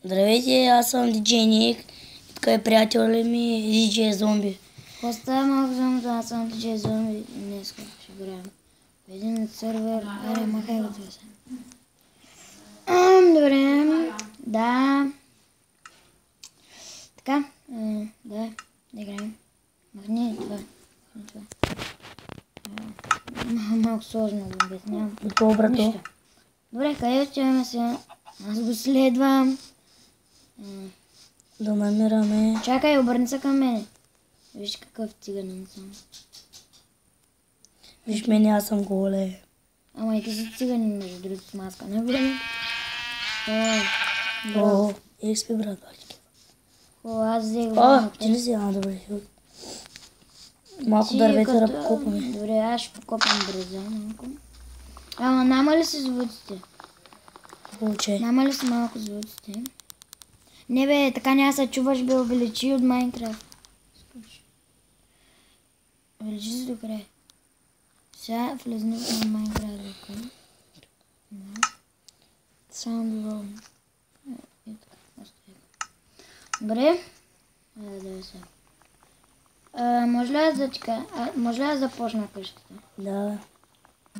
Здравейте, аз съм диджей Ник. Така е приятел ми, диджей Зомби. Поставя малко зомби, аз съм диджей Зомби и днес ще играем в един сервер. Аре, махай го това сега. Добре, да. Така, да играем. Махни това. Малко сложно го обяснявам. Какво, брато? Добре, къде отиваме сега? Аз го следвам. Да намираме... Чакай, обърни се към мене. Виж какъв циганин съм. Виж мене, аз съм голе. Ама и ти си циганин, между другото, с маска. Не бъде? О, експи, брат, бачки. Аз взех О, ти ли си? Добре. Малко дървета да покопаме. Добре, аз ще покопам бреза малко. Ама нама ли си звуците? Получай. Нама ли си малко звуците? Не бе, така няма се чуваш, бе, увеличи от Майнкрафт. Увеличи се до край. Сега влезни на Майнкрафт до край. Sound roll. Добре. Да се. Може ли аз да чека? Може ли аз да започна къщата? Да.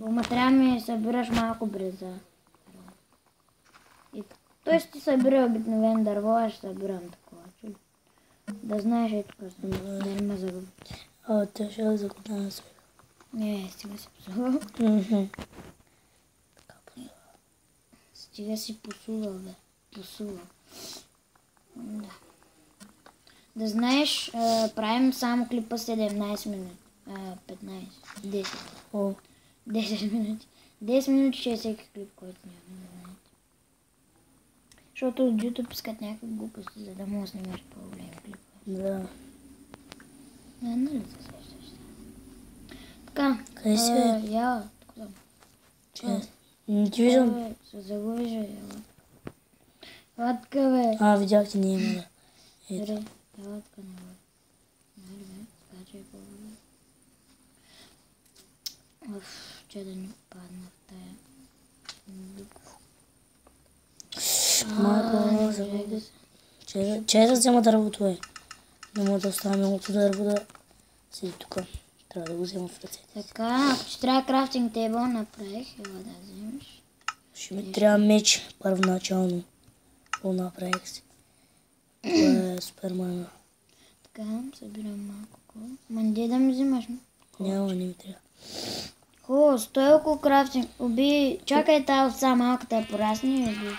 Ама трябва ми събираш малко бреза. Той ще ти събира обикновен дърво, аз ще събирам такова. Да знаеш, ето късно. Да не ме загуби. Те ще закотана се. Не, стига си посувал. Стига си посувал, бе. Посувал. Да. Да знаеш, правим само клипа 17 минути. 15, 10. О. 10 минути. 10 минути ще е всеки клип, който няма да знаете. Защото от YouTube искат някакви глупости, за да мога да снимаш по-големи клипове. Да. Нали се сещаш? Така. Къде си, бе? Я, тук съм. Че? Не ти виждам. Се загубиш, бе, ела тук, бе. Видях ти, не има, да. Ето. Добре, ела тук не бъде. Нали, бе, скачай по-добре. Че да не падна в тая дупка. Малко загубих. Че да взема дървото, е. Не мога да остана малко дърво да седи тук. Трябва да го взема в ръцете. Така, ако ще трябва крафтинг тейбъл, направих. Ела да вземеш. Ще ми трябва меч първоначално. Какво направих си. Това е супермана. Така, събирам малко кола. Ма не да ми взимаш, ме. Няма, не ми трябва. Хубаво, стой около крафтинг. Чакай тази овца малката да порасне и уби.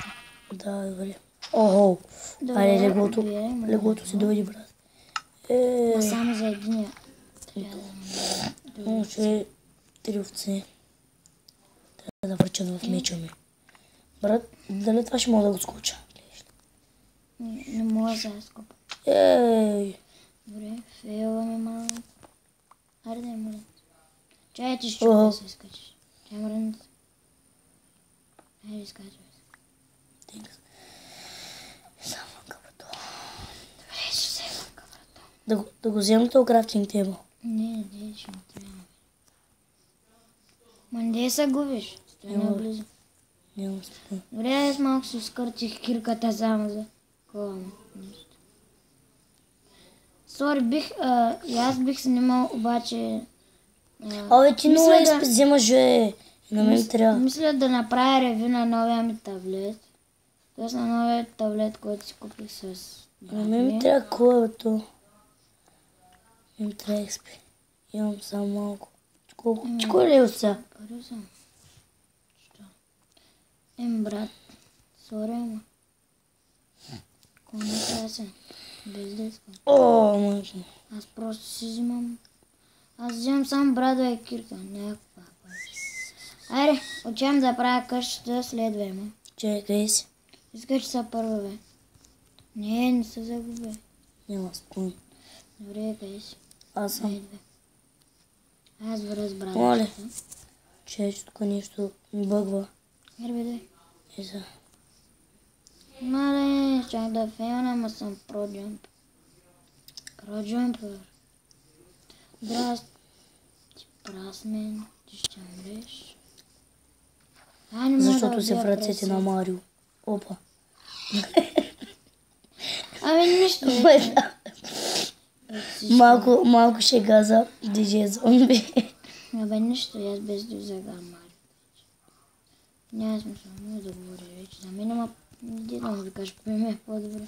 Да, добре. Охо! Айде, леглото си дойди, брат. Ма само за единия. Ще 3 овце. Трябва да върча в меча ми. Брат, дали това ще мога да го скоча? Не мога да се скопа. Ей! Добре, фейлваме малко. Хайде да я мръдна. Чай ти ще чука да се изкачиш. Чай мръдна. Хайде изкачвай се. Само къвато. Добре, ще взема къвато. Да го вземем този крафтинг тейбъл. Не, ще ми трябва. Ма не се губиш. Стой наблизо. Няма спокойно. Добре, аз малко си изкърчих кирката само за кола. Сори, и аз бих снимал, обаче... Абе, ти много експи вземаш, бе. На мен трябва. Мисля да направя ревю на новия ми таблет. Тоест на новия таблет, който си купих с брат На мен ми трябва кола, бе, то. Ми трябва експи. Имам само малко. Колко ли е от сега? Първо съм. Що? Брат. Сори, ама. Какво не трябва се? Без да искам. О, майко. Аз просто си взимам. Аз взимам само брадова кирка. Някаква. Айде, отивам да правя къщата, следвай ме. Чай, къде си? Изкачи се първо, бе. Не се загубя. Няма спокойно. Добре, къде си? Аз съм. Айде, бе. Аз вървя с брадова. Моля. Че тук нещо ми бъгва. Айде, бе, дай. И за. Мале, чак да фейлна, ама съм проджамп. Проджампър. Брат, ти прасмен, ти ще умреш. Защото си в ръцете на Марио. Опа. Ами нищо. Бе, да. Малко шега за DJ Зомби. Абе нищо, и аз без да взега Марио. Няма смисъл, може да говоря вече. За мен ама иди да му ви кажа, кой ми е по-добре.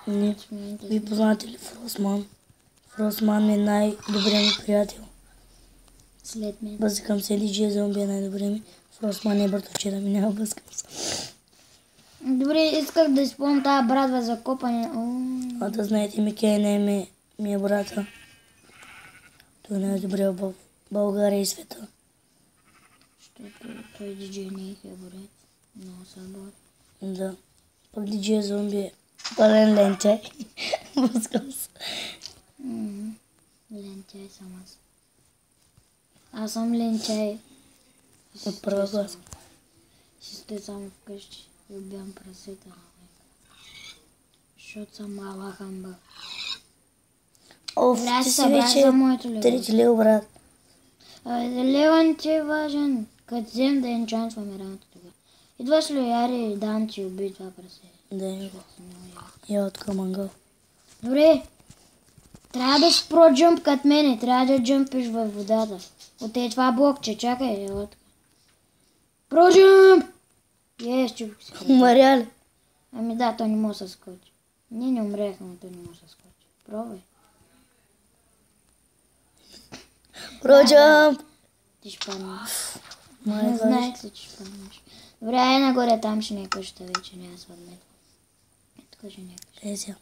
Не. Ви познавате ли Фросман? Фросман ми е най-добрият ми приятел. След мен. Бъзикам се, DJ Зомби е най-добрият ми. Фросман е братовчета ми, няма бъзикам се. Добре, исках да изпълням тази брадва за копане. А да знаете, Микей не ми е брата. Той е най-добрият в България и света. Защото той диджей не е фаворит. Много се бори. Да. Пък DJ Зомби е пълен ленчай. Бъзикам се. Ленчай съм аз. Аз съм ленчай. От първа клас. Си стоя само вкъщи и убивам прасета. Защото съм мала хамба. Оф, Трябва да ти се си събрах вече за моето лево. 3 лева, брат. Лева не ти е важен. Като взем да енчантваме работа тогава. Идваш ли, Яри, дам ти уби това прасе. Да е го. Я от камангъл. Добре. Трябва да си проджъмп като мене. Трябва да джъмпиш във водата. От това блокче. Чакай, ела така. Проджъмп! Чупих си. Умаря ли? Ами да, той не може да се скочи. Ние не умряхме, но той не може да се скочи. Пробвай. Проджъмп! Ти ще паднеш. Май, Знаех се, че ще паднеш. Добре, ай нагоре, там ще не е къщата вече, няма свърнете. Тук ще не е къщата. Езя.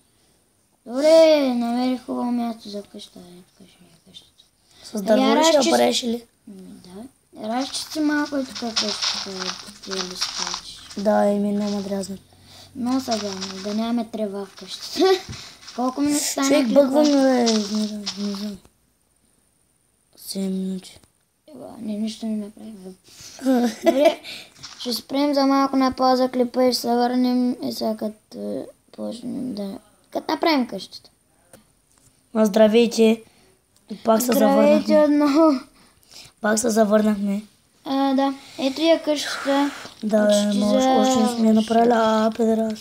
Добре, намерих хубаво място за къща. Тук ще не е къщата. С дърво ли ще опареш ли? Да. Разчисти малко и тук къщата. Ти ли спачиш. Да, и ми няма дразнат. Но сега, да нямаме трева в къщата. Колко минути стана? Човек бъгваме, бе. Не знам. 7 минути. Не, нищо не направим. Добре, ще спрем за малко на пауза клипа и ще се върнем и сега като почнем да... Като направим къщата. Здравейте. И пак се Здравейте завърнахме. отново. Пак се завърнахме. Да, ето я къщата. Да, Почти още не сме направили, педерас.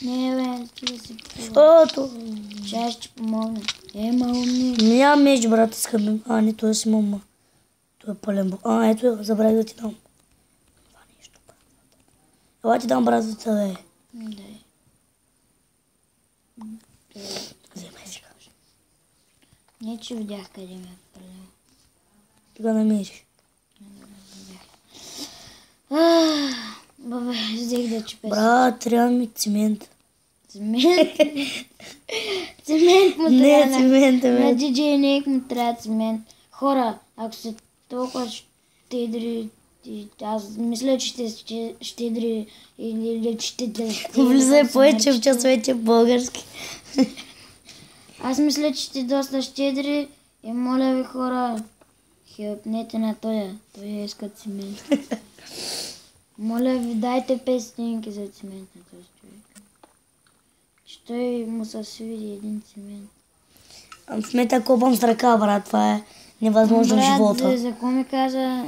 Не, бе, ти да си Ото. Ще ти помогна. Умни. Няма меч, брат, искам да... не, той си мама. Той е пълен бог. Ето, забравих да ти дам. Това нещо. Ела ти дам братата, бе. Да. Вземай сега. Не, че видях къде ме е предал. Ти го намериш. Бабе, взех да чупя. Брат, трябва ми цимент. Цимент? Цимент му Не, трябва. цимент, На бе. диджей Нейк му трябва цимент. Хора, ако сте толкова щедри, аз мисля, че сте щедри или ще Влизай повече в часовете български. Аз мисля, че сте доста щедри и моля ви хора, хелпнете на тоя. Той иска цимент. Моля ви, дайте 5 стотинки за цимент на този човек. Че той му се свиди един цимент. В мета копам с ръка, брат. Това е невъзможно в живота. За какво ми каза?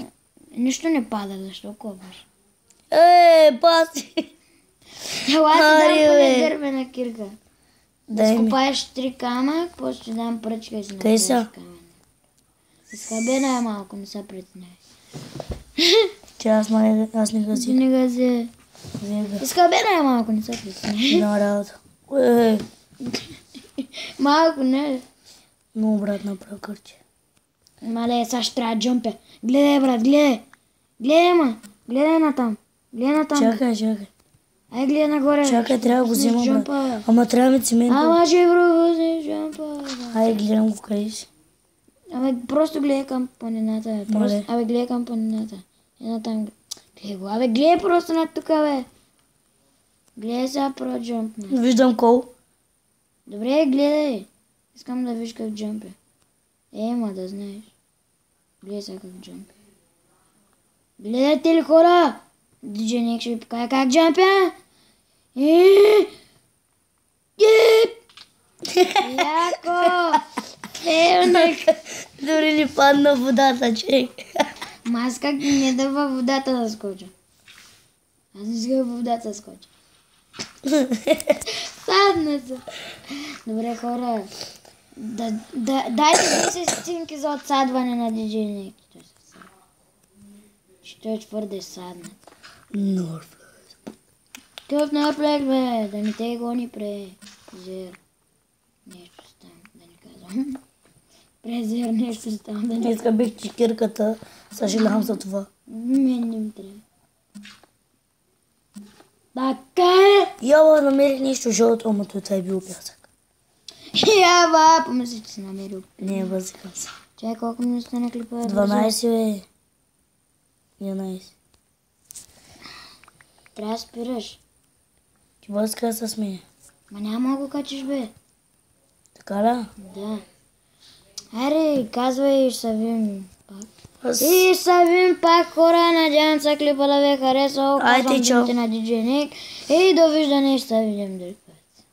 Нищо не пада, защо копаш? Паси! Ела ти Ари, дам поне бе. дървена кирка. Дай ми. Скопаеш 3 кама, после ще дам пръчка и си Къде направиш са? камън. Изхабена е малко, не се притеснявай. Че аз не Ти газих. не го взе. Взега. Изхабена е малко, не се притеснявай. На работа. Малко, не. Много, брат, направо кърче. Мале, сега ще трябва да джъмпя. Гледай, брат, гледай. Гледай, ма. Гледай натам. Гледай натам. Чакай. Ай, гледай нагоре. Чакай, трябва да го Пуснеш взема, джъмпа, брат. бе. Ама трябва ми цимент. Ама ще пробваш джъмпа. Бе. Ай, гледам го къде си. Абе, просто гледай към планината, бе. Просто... Мале. Абе, гледай към планината. Едно там. Гледай го. Абе, гледай просто над тук, бе. Гледай сега про джъмпна. Виждам кол. Добре, гледай. Искам да виж как джъмпя. Ма да знаеш. Гледай сега как джъмпя. Гледайте ли, хора? Диджей Ник ще ви покажа как джъмпя. Яко! Фейлник! Дори ли падна в водата, човек. Ма аз как не да във водата да скоча. Аз не искам във водата да скоча. Садна са. Добре, хора. Дайте 10 стотинки за отсадване на диджей Неки. Че той е твърде саднат. Норфлекс. Какъв Норфлекс, бе? Да не те гони презер. Нещо става, да не казвам. Презер, нещо става, да не Днеска бих чекирката. Съжалявам за това. Мен не ми трябва. Така е! Яла, намерих нещо жълто, ама това е било пясък. Ява! Помисли, че си намерил. Не, възикам се. Чай, колко минути на клипа е? 12, бе. 11. Трябва да спираш. Ти възика да се смея. Ма няма да го качиш, бе. Така ли? Да. Аре, казвай и ще се видим пак. Аз... И ще се видим пак, хора. Надявам се клипа да ви е харесал. Айде, Казвам чао. думите на DJ Nick. И довиждане, ще се видим друг път.